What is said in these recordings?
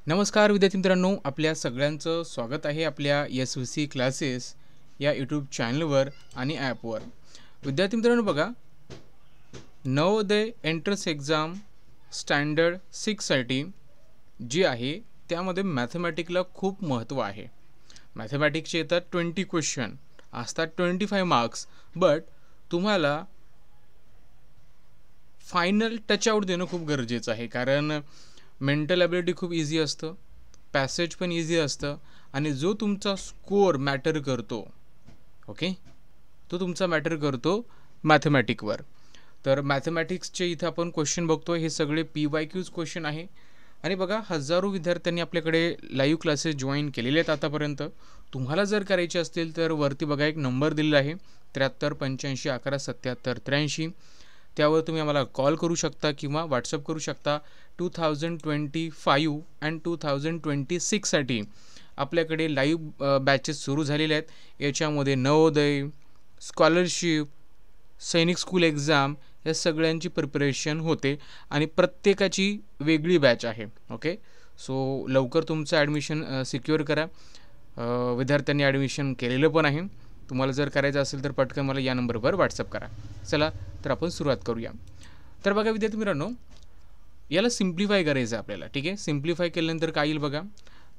नमस्कार विद्यार्थी मित्रांनो, आपल्या सगळ्यांचं स्वागत आहे आपल्या SVC क्लासेस या यूट्यूब चॅनलवर आणि ॲपवर. विद्यार्थी मित्रांनो बघा, नवोदय एंट्रन्स एक्झाम स्टँडर्ड 6साठी जी आहे त्यामध्ये मॅथमॅटिकला खूप महत्त्व आहे. मॅथमॅटिक्सचे येतात 20 क्वेश्चन, असतात 25 मार्क्स, बट तुम्हाला फायनल टचआउट देणं खूप गरजेचं आहे. कारण मेंटल ॲबिलिटी खूप इझी असतं, पॅसेज पण इझी असतं आणि जो तुमचा स्कोअर मॅटर करतो, ओके, तो तुमचा मॅटर करतो मॅथमॅटिकवर. तर मॅथमॅटिक्सचे इथं आपण क्वेश्चन बघतो, हे सगळे PYQs क्वेश्चन आहे. आणि बघा, हजारो विद्यार्थ्यांनी आपल्याकडे लाईव्ह क्लासेस जॉईन केलेले आहेत आतापर्यंत. तुम्हाला जर करायचे असतील तर वरती बघा एक नंबर दिलेला आहे 73 85 11 77 83. त्यावर तुम्ही आम्हाला कॉल करू शकता किंवा व्हॉट्सअप करू शकता. 2025 अँड 2026साठी आपल्याकडे लाईव्ह बॅचेस सुरू झालेले आहेत. याच्यामध्ये नवोदय, स्कॉलरशिप, सैनिक स्कूल एक्झाम या सगळ्यांची प्रिपरेशन होते आणि प्रत्येकाची वेगळी बॅच आहे. ओके, सो लवकर तुमचं ॲडमिशन सिक्युअर करा. विद्यार्थ्यांनी ॲडमिशन केलेलं पण आहे. तुम्हाला जर करायचं असेल तर पटकन मला या नंबरवर व्हॉट्सअप करा. चला तर आपण सुरुवात करूया. तर बघा विद्यार्थी मित्रांनो, याला सिम्प्लिफाय करायचं आहे आपल्याला. ठीक आहे, सिम्प्लिफाय केल्यानंतर काय येईल बघा.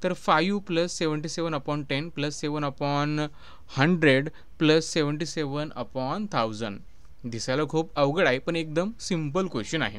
तर 5 + 77/10 + 7/100 + 77/1000. दिसायला खूप अवघड आहे पण एकदम सिम्पल क्वेश्चन आहे.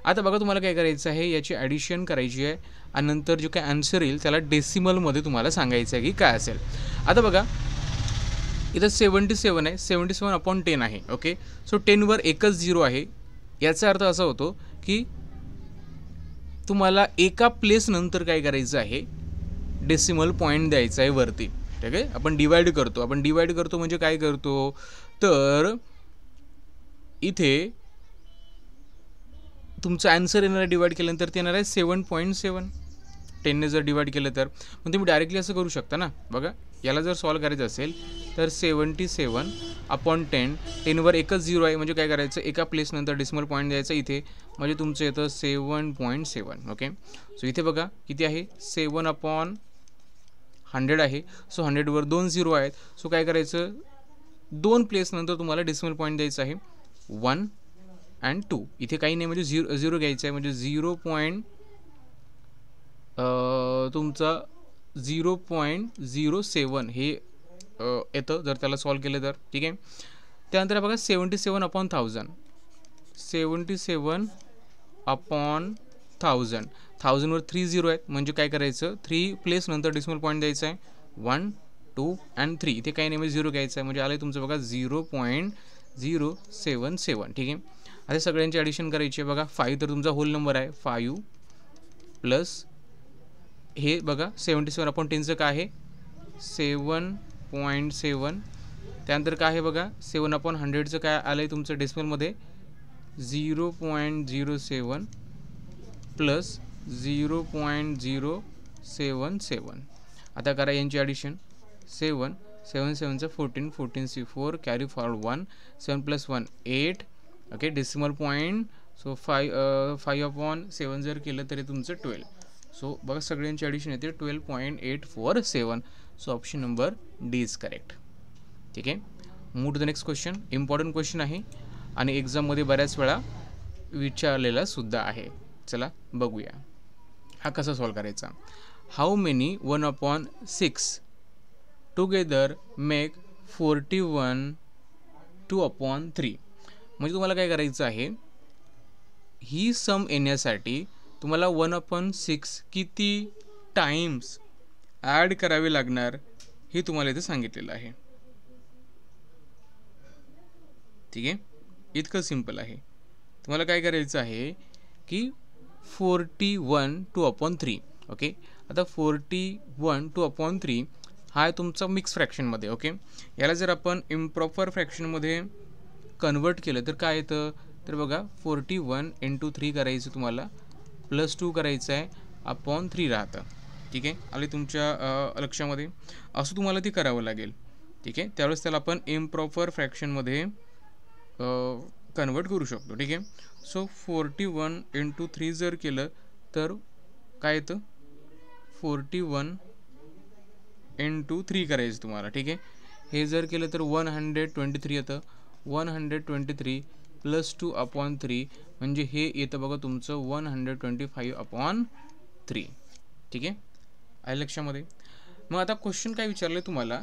आता बघा, तुम्हाला काय करायचं आहे, याची ॲडिशन करायची आहे आणि नंतर जो काय आन्सर येईल त्याला डेसिमलमध्ये तुम्हाला सांगायचं आहे की काय असेल. आता बघा, इथं 77 आहे, 77/10 आहे. ओके, सो 10वर एकच 0 आहे. याचा अर्थ असा होतो की तुम्हाला एका प्लेस नंतर काय करायचं आहे, डेसिमल पॉईंट द्यायचा आहे वरती. ठीक आहे, आपण डिवाइड करतो म्हणजे काय करतो, तर इथे तुमचं आन्सर येणार आहे डिवाइड केल्यानंतर ते येणार आहे 7.7. 10ने जर डिवाइड केलं तर मग तुम्ही डायरेक्टली असं करू शकता ना. बघा, याला जर सॉल्व करायचं असेल तर 77/10, 10वर एकच 0 आहे म्हणजे काय करायचं, एका प्लेसनंतर डेसिमल पॉईंट द्यायचं इथे, म्हणजे तुमचं येतं 7.7. ओके, सो इथे बघा किती आहे, 7/100 आहे. सो 100वर 2 0 आहेत. सो काय करायचं, 2 प्लेसनंतर तुम्हाला डेसिमल पॉईंट द्यायचं आहे 1 आणि 2. इथे काही नाही म्हणजे 0 घ्यायचं आहे, म्हणजे 0. तुमचा 0.07 हे येतं जर त्याला सॉल्व केलं तर. ठीक आहे, त्यानंतर बघा 77/1000, 77/1000. 1000वर 3 0 आहेत म्हणजे काय करायचं, 3 प्लेस नंतर डेसिमल पॉईंट द्यायचा आहे 1 2 आणि 3. इथे काही नाही म्हणजे 0 घ्यायचं आहे, म्हणजे आलं तुमचं बघा 0.077. ठीक आहे, आता सगळ्यांची ॲडिशन करायची आहे. बघा, 5 तर तुमचा होल नंबर आहे, 5 प्लस हे बघा 77/10चं काय आहे 7.7. त्यानंतर काय आहे बघा 7/100चं काय आलं आहे तुमचं डेसिमलमध्ये 0.07 प्लस 0.077. आता करा यांची ॲडिशन. 7 7 7चं 14, 14 सी 4, carry forward 1, 7 + 1 8. Okay, decimal point. So 5/7 जर केलं तरी तुमचं 12. सो बघा, सगळ्यांची ॲडिशन येते 12.847. So option number D is correct. ठीक आहे, move to the next question. Important question आहे आणि एक्झाममध्ये बऱ्याच वेळा विचारलेला सुद्धा आहे. चला बघूया हा कसा सॉल्व करायचा. How many 1/6 together make 41 2/3. म्हणजे तुम्हाला काय करायचं आहे, ही सम येण्यासाठी तुम्हाला 1/6 किती टाइम्स ॲड करावे लागणार हे तुम्हाला इथे सांगितलेलं आहे. ठीक आहे, इतकं सिम्पल आहे. तुम्हाला काय करायचं आहे की 41 2/3. ओके, आता 41 2/3 हा आहे तुमचा मिक्स फ्रॅक्शनमध्ये. ओके, याला जर आपण इम्प्रॉपर फ्रॅक्शनमध्ये कन्वर्ट केलं तर काय येतं, तर बघा 41 × 3 करायचं तुम्हाला, +2 करायचं आहे, /3 राहतं. ठीक आहे, आले तुमच्या लक्षामध्ये. असं तुम्हाला ते करावं लागेल. ठीक आहे, त्यावेळेस त्याला आपण इम्प्रॉपर फ्रॅक्शनमध्ये कन्वर्ट करू शकतो. ठीक आहे, सो 41 × 3 जर केलं तर काय येतं, 41 इंटू 3 करायचं तुम्हाला, ठीक आहे. हे जर केलं तर 123 येतं. 123 प्लस 2/3 म्हणजे हे येतं बघा तुमचं 125/3, ठीक आहे. आहे लक्षामध्ये. मग आता क्वेश्चन काय विचारलं तुम्हाला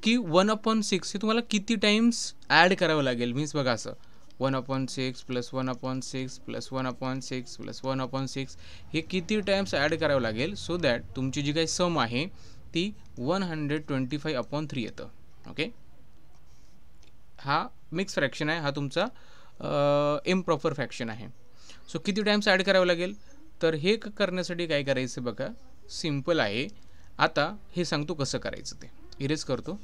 की 1/6 हे तुम्हाला किती टाइम्स ॲड करावं लागेल. मीन्स बघा असं 1/6 प्लस 1/6 प्लस 1/6 प्लस 1/6 हे किती टाइम्स ॲड करावं लागेल सो दॅट तुमची जी काही सम आहे ती 125/3 येतं. ओके, हा मिक्स फ्रॅक्शन आहे, हा तुमचा इम्प्रॉपर फ्रॅक्शन आहे. सो किती टाइम्स ॲड करावं लागेल, तर हे करण्यासाठी काय करायचं बघा, सिम्पल आहे. आता हे सांगतो कसं करायचं, ते इरेज करतो.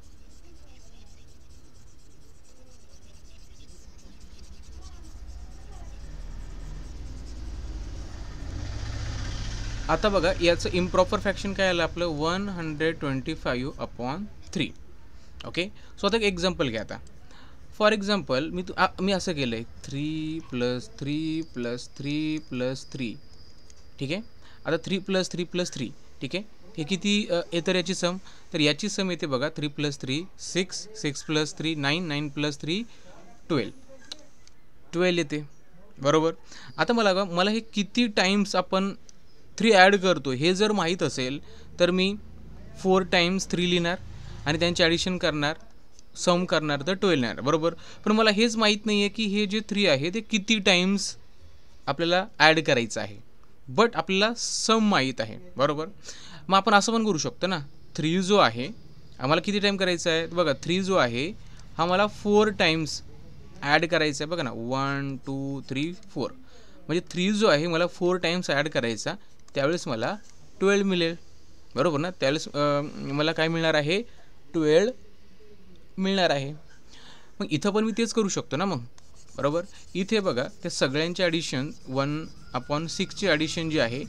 आता बघा याचं इम्प्रॉपर फ्रॅक्शन काय आलं आपलं 125/3. ओके, सो आता एक एक्झाम्पल घ्या. आता फॉर एक्झाम्पल मी असं केलं आहे 3 + 3 + 3 + 3, ठीक आहे. आता 3 + 3 + 3, ठीक आहे. हे किती येतं याची सम, तर याची सम येते बघा 3 + 3 6, 6 + 3 9, 9 + 3 12 येते, बरोबर. आता मला हे किती टाइम्स आपण 3 ॲड करतो हे जर माहीत असेल तर मी 4 टाइम्स 3 लिहिणार आणि त्यांचे ॲडिशन करणार, सम करणार तर 12 येणार, बरोबर. पण मला हेच माहीत नाही आहे की हे जे 3 आहे ते किती टाइम्स आपल्याला ॲड करायचं आहे, बट आपल्याला सम माहीत आहे, बरोबर. मग आपण असं पण करू शकतो ना, 3 जो आहे आम्हाला किती टाइम करायचा आहे बघा, 3 जो आहे हा मला 4 टाइम्स ॲड करायचा आहे बघा ना, 1 2 3 4, म्हणजे 3 जो आहे मला 4 टाइम्स ॲड करायचा, त्यावेळेस मला 12 मिळेल, बरोबर ना. त्यावेळेस मला काय मिळणार आहे, 12 मिळणार आहे. मग इथं पण मी तेच करू शकतो ना मग, बरोबर. इथे बघा त्या सगळ्यांचे ॲडिशन 1/6ची ॲडिशन जी आहे,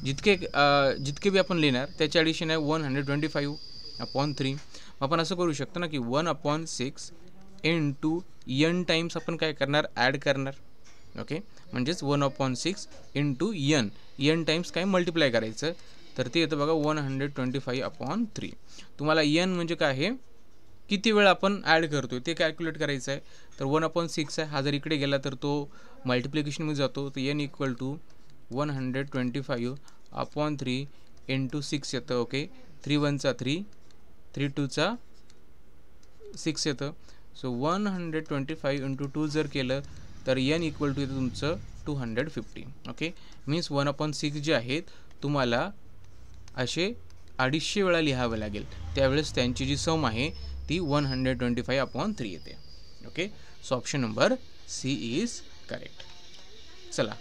जितके बी आपण लिहिणार त्याचे ॲडिशन आहे 125/3. आपण असं करू शकतो ना की 1/6 इंटू n टाइम्स आपण काय करणार, ॲड करणार. ओके, म्हणजेच 1/6 इंटू n टाइम्स काय मल्टिप्लाय करायचं, तर ते येतं बघा 125/3. तुम्हाला n म्हणजे काय आहे, किती वेळ आपण ॲड करतो ते कॅल्क्युलेट करायचं आहे. तर 1/6 आहे, हा जर इकडे गेला तर तो मल्टिप्लिकेशनमध्ये जातो, तर n = 125/3 इंटू 6 येतं. ओके, 3 1 = 3, 3 2 = 6 येतं. सो 125 इंटू 2 जर केलं तर n = येतं तुमचं 250. ओके, मीन्स 1/6 जे आहेत तुम्हाला असे 250 वेळा लिहावं लागेल, त्यावेळेस त्यांची जी सम आहे ती 125/3 येते. Okay, so option number C is correct. चला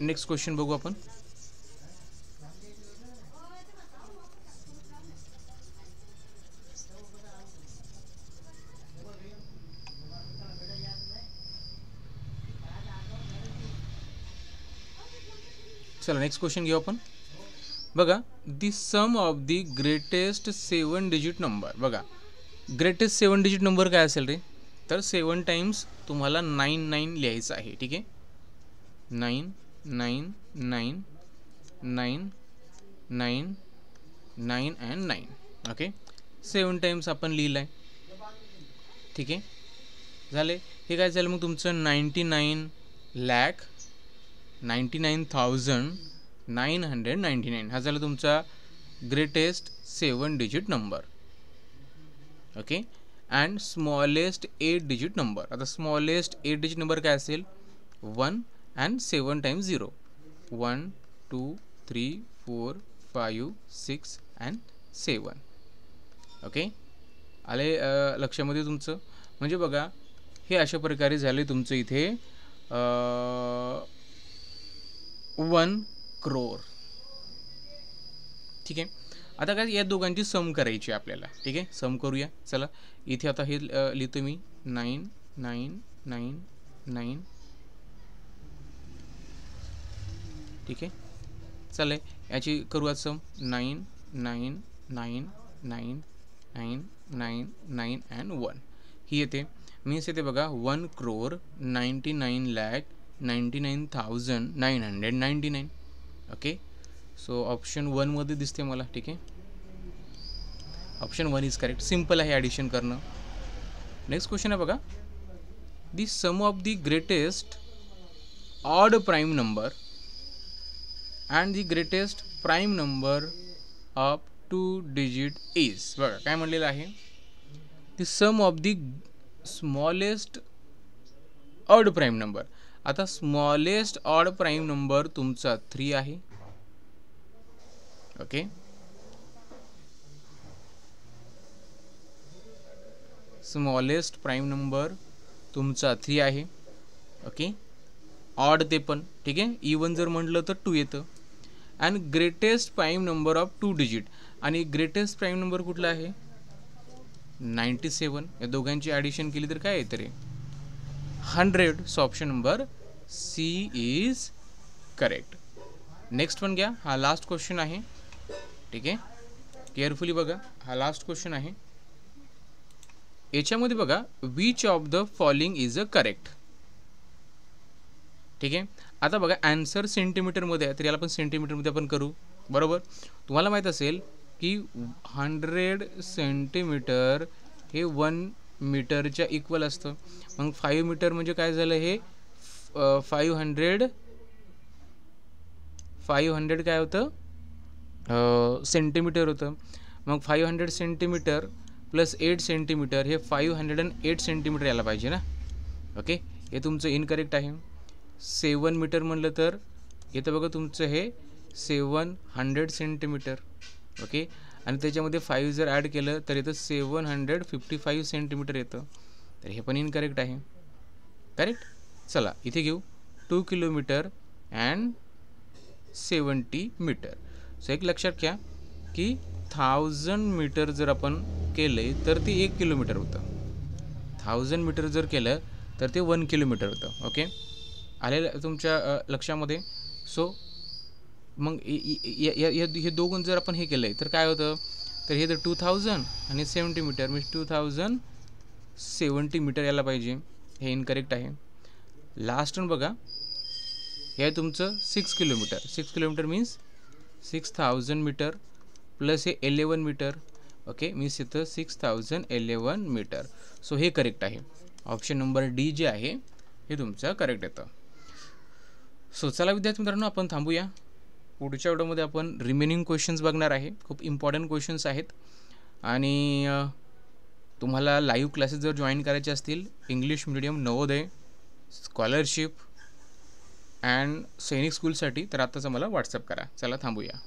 नेक्स्ट क्वेश्चन बघू आपण. चला नेक्स्ट क्वेश्चन घेऊ आपण. बघा, the sum of the greatest 7 digit number. बघा ग्रेटेस्ट 7 डिजिट नंबर काय असेल रे, तर 7 टाइम्स तुम्हाला 99 लिहायचं आहे, ठीक आहे. 9 9 9 9 9 9 अँड 9. ओके, 7 टाइम्स आपण लिहिलं आहे, ठीक आहे. झाले, हे काय झालं मग तुमचं 99,99,999 हा झाला तुमचा greatest 7 digit number. Okay, and smallest 8 digit number. आता स्मॉलेस्ट 8 डिजिट नंबर काय असेल, 1 अँड 7 टाइम्स 0, 1 2 3 4 5 6 अँड 7. ओके, आले लक्षामध्ये तुमचं. म्हणजे बघा हे अशा प्रकारे झाले तुमचं इथे 1 crore, ठीक आहे. आता काय या दोघांची सम करायची आपल्याला, ठीक आहे. सम करूया. चला इथे आता हे लिहितो मी 9 9 9 9, ठीक आहे. चालेल, याची करूयात सम 9 9 9 9 9 9 9 अँड 1 ही येते. मीन्स येते बघा 1,99,99,999. ओके, सो ऑप्शन 1 मध्ये दिसते मला. ठीक आहे, ऑप्शन 1 इज करेक्ट. सिम्पल आहे ॲडिशन करणं. नेक्स्ट क्वेश्चन आहे बघा, the sum of the greatest odd prime number and the greatest prime number of 2 digit is. बघा काय म्हणलेलं आहे, the sum of the smallest odd prime number. आता smallest odd prime number तुमचा 3 आहे. ओके, स्मॉलेस्ट प्राईम नंबर तुमचा 3 आहे. Okay, odd ते पण. ठीक आहे, इवन जर म्हटलं तर 2 येतं. And greatest prime number of 2 digit, आणि ग्रेटेस्ट प्राईम नंबर कुठला आहे 97. या दोघांची ॲडिशन केली तर काय येतं रे 100. So option number C is correct. Next पण घ्या, हा लास्ट क्वेश्चन आहे. ठीक आहे, केअरफुली बघा, हा लास्ट क्वेश्चन आहे. याच्यामध्ये बघा, which of the following is a correct. ठीक आहे, आता बघा आन्सर सेंटीमीटरमध्ये आहे, तर याला पण सेंटीमीटरमध्ये आपण करू. बरोबर, तुम्हाला माहीत असेल की 100 सेंटीमीटर हे 1 मीटरच्या इक्वल असतं. मग 5 मीटर म्हणजे काय झालं, हे 500 काय होतं सेंटीमीटर होतं. मग 500 सेंटीमीटर प्लस 8 सेंटीमीटर हे 508 सेंटीमीटर यायला पाहिजे ना. ओके, हे तुमचं इनकरेक्ट आहे. 7 मीटर म्हणलं तर येतं बघा तुमचं हे 700 सेंटीमीटर. ओके, आणि त्याच्यामध्ये 5 जर ॲड केलं तर येतं 755 सेंटीमीटर येतं. तर हे पण इनकरेक्ट आहे. करेक्ट. चला इथे घेऊ 2 किलोमीटर अँड 70 मीटर. सो एक लक्षात घ्या की 1000 मीटर जर आपण केले तर ते 1 किलोमीटर होतं. 1000 मीटर जर केलं तर ते 1 किलोमीटर होतं. ओके, आलेलं तुमच्या लक्षामध्ये. सो मग हे दोघं जर आपण हे केलं तर काय होतं, तर हे तर 2000 आणि 70 मीटर म्हणजे 2070 मीटर यायला पाहिजे. हे इनकरेक्ट आहे. लास्ट वन बघा, हे आहे तुमचं 6 kilometre. 6 kilometre means 6000 metre plus हे 11 मीटर. ओके, मीन्स इथं 6011 मीटर. सो हे करेक्ट आहे. ऑप्शन नंबर डी जे आहे हे तुमचं करेक्ट येतं. सो चला विद्यार्थी मित्रांनो, आपण थांबूया. पुढच्या व्हिडिओमध्ये आपण रिमेनिंग क्वेश्चन्स बघणार आहे. खूप इम्पॉर्टंट क्वेश्चन्स आहेत. आणि तुम्हाला लाईव्ह क्लासेस जर जॉईन करायचे असतील, English medium, Navodaya, scholarship and सैनिक स्कूलसाठी, तर आत्ताच मला व्हॉट्सअप करा. चला थांबूया.